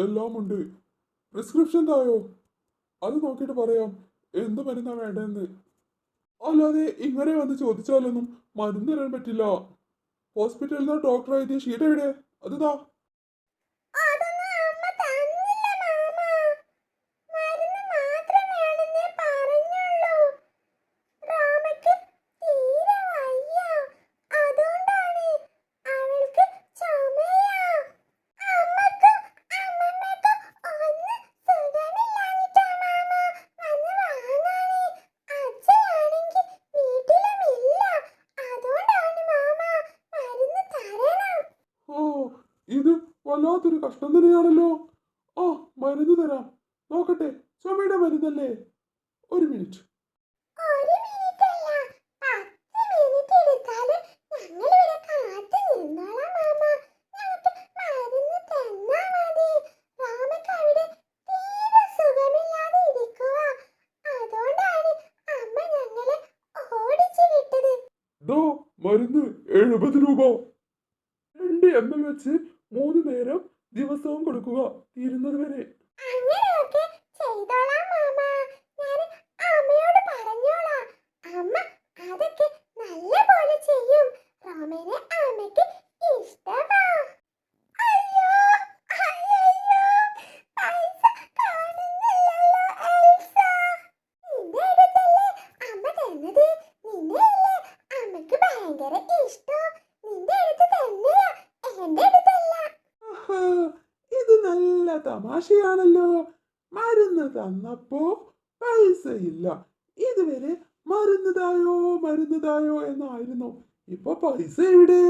എല്ലാം ഉണ്ട്. പ്രിസ്ക്രിപ്ഷൻ തായോ, അത് നോക്കിയിട്ട് പറയാം എന്ത് മരുന്നാ വേണ്ടതെന്ന്. അല്ലാതെ ഇങ്ങനെ വന്ന് ചോദിച്ചാലൊന്നും മരുന്ന് തരാൻ പറ്റില്ല. ഹോസ്പിറ്റലിൽ നിന്ന് ഡോക്ടർ എഴുതിയ ഷീറ്റ് എവിടെ? അത് താ. ഇത് വല്ലാത്തൊരു കഷ്ടം തന്നെയാണല്ലോ. ആ, മരുന്ന് തരാം, നോക്കട്ടെ. ചുമയുടെ മരുന്നല്ലേ? ഒരു മിനിറ്റ്. മരുന്ന് 70 രൂപ. 2 ml വെച്ച് 3 നേരം ദിവസവും കൊടുക്കുക, തീരുന്നത് വരെ. ഇത് നല്ല തമാശയാണല്ലോ. മരുന്ന് തന്നപ്പോ പൈസ ഇല്ല. ഇതുവരെ മരുന്ന് തായോ എന്നായിരുന്നു. ഇപ്പൊ പൈസ എവിടെ?